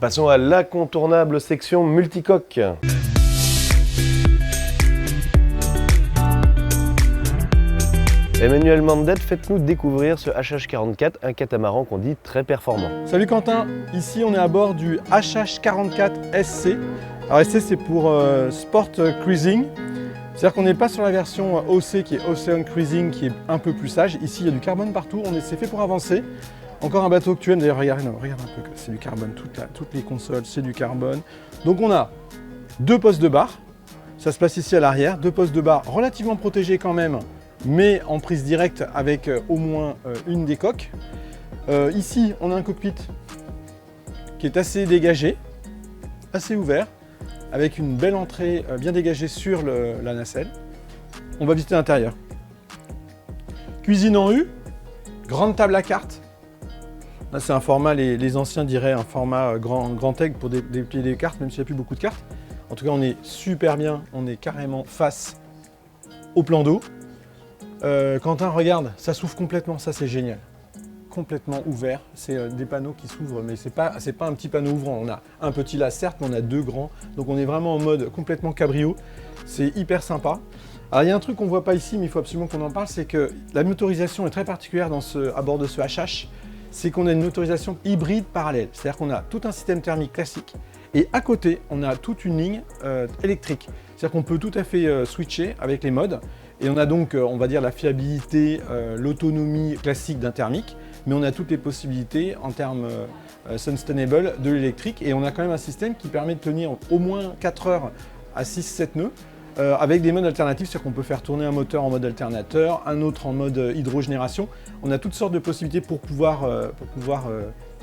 Passons à l'incontournable section multicoque. Emmanuel Mendet, faites-nous découvrir ce HH44, un catamaran qu'on dit très performant. Salut Quentin, ici on est à bord du HH44 SC. Alors SC c'est pour Sport Cruising, c'est-à-dire qu'on n'est pas sur la version OC qui est Ocean Cruising qui est un peu plus sage. Ici il y a du carbone partout, c'est fait pour avancer. Encore un bateau que tu aimes, d'ailleurs regarde un peu, c'est du carbone, toutes les consoles c'est du carbone. Donc on a deux postes de barre, ça se place ici à l'arrière, deux postes de barre relativement protégés quand même, mais en prise directe avec au moins une des coques. Ici, on a un cockpit qui est assez dégagé, assez ouvert, avec une belle entrée bien dégagée sur la nacelle. On va visiter l'intérieur. Cuisine en U, grande table à cartes. Là, c'est un format, les anciens diraient un format grand aigle pour déplier des cartes, même s'il n'y a plus beaucoup de cartes. En tout cas, on est super bien, on est carrément face au plan d'eau. Quentin, regarde, ça s'ouvre complètement, ça c'est génial. Complètement ouvert, c'est des panneaux qui s'ouvrent, mais c'est pas un petit panneau ouvrant. On a un petit là, certes, mais on a deux grands. Donc on est vraiment en mode complètement cabrio. C'est hyper sympa. Alors il y a un truc qu'on ne voit pas ici, mais il faut absolument qu'on en parle, c'est que la motorisation est très particulière à bord de ce HH. C'est qu'on a une motorisation hybride parallèle. C'est-à-dire qu'on a tout un système thermique classique. Et à côté, on a toute une ligne électrique. C'est-à-dire qu'on peut tout à fait switcher avec les modes. Et on a donc, on va dire, la fiabilité, l'autonomie classique d'un thermique, mais on a toutes les possibilités en termes sustainable de l'électrique. Et on a quand même un système qui permet de tenir au moins 4 heures à 6-7 nœuds, avec des modes alternatifs, c'est-à-dire qu'on peut faire tourner un moteur en mode alternateur, un autre en mode hydrogénération. On a toutes sortes de possibilités pour pouvoir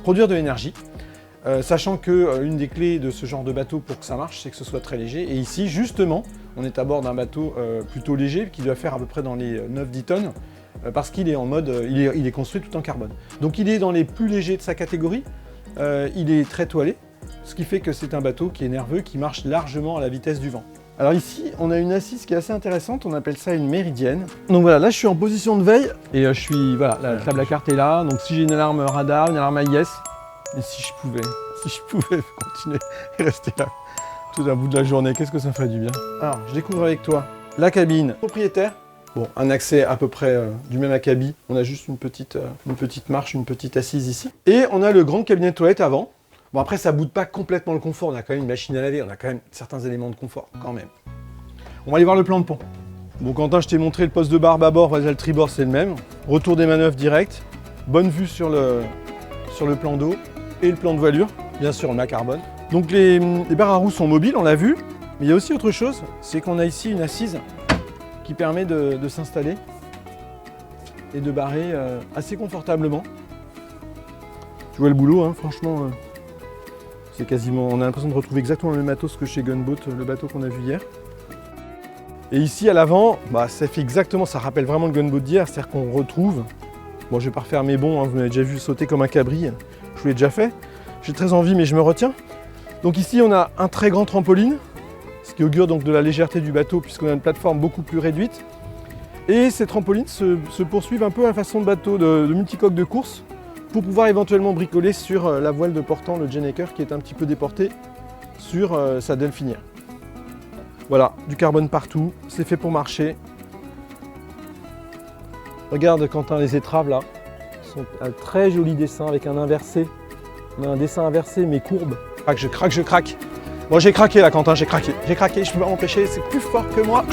produire de l'énergie. Sachant qu'une des clés de ce genre de bateau pour que ça marche, c'est que ce soit très léger. Et ici, justement, on est à bord d'un bateau plutôt léger, qui doit faire à peu près dans les 9-10 tonnes, parce qu'il est en mode, il est construit tout en carbone. Donc il est dans les plus légers de sa catégorie, il est très toilé, ce qui fait que c'est un bateau qui est nerveux, qui marche largement à la vitesse du vent. Alors ici, on a une assise qui est assez intéressante, on appelle ça une méridienne. Donc voilà, là je suis en position de veille, et voilà, la table à cartes est là, donc si j'ai une alarme radar, une alarme AIS, et si je pouvais continuer et rester là tout un bout de la journée, qu'est-ce que ça me ferait du bien. Alors, je découvre avec toi la cabine propriétaire. Bon, un accès à peu près du même acabit. On a juste une petite marche, une petite assise ici. Et on a le grand cabinet de toilette avant. Bon, après, ça boude pas complètement le confort. On a quand même une machine à laver, on a quand même certains éléments de confort, quand même. On va aller voir le plan de pont. Bon, Quentin, je t'ai montré le poste de barre bâbord, vas-y, le tribord, c'est le même. Retour des manœuvres direct. Bonne vue sur le plan d'eau. Et le plan de voilure, bien sûr, on a carbone. Donc les barres à roues sont mobiles, on l'a vu, mais il y a aussi autre chose, c'est qu'on a ici une assise qui permet de s'installer et de barrer assez confortablement. Tu vois le boulot, hein, franchement, c'est quasiment, on a l'impression de retrouver exactement le même matos que chez Gunboat, le bateau qu'on a vu hier. Et ici à l'avant, ça fait exactement, ça rappelle vraiment le Gunboat d'hier, c'est-à-dire qu'on retrouve, bon je vais pas refaire mes bons, hein, vous m'avez déjà vu sauter comme un cabri. Je vous l'ai déjà fait, j'ai très envie mais je me retiens. Donc ici on a un très grand trampoline, ce qui augure donc de la légèreté du bateau puisqu'on a une plateforme beaucoup plus réduite. Et ces trampolines se poursuivent un peu à la façon de bateau de multicoque de course pour pouvoir éventuellement bricoler sur la voile de portant, le Gennaker qui est un petit peu déporté sur sa delphinière. Voilà, du carbone partout, c'est fait pour marcher. Regarde Quentin les étraves là. Un très joli dessin avec un inversé. On a un dessin inversé mais courbe. Je craque. Bon j'ai craqué là Quentin, j'ai craqué, je peux pas m'empêcher, c'est plus fort que moi.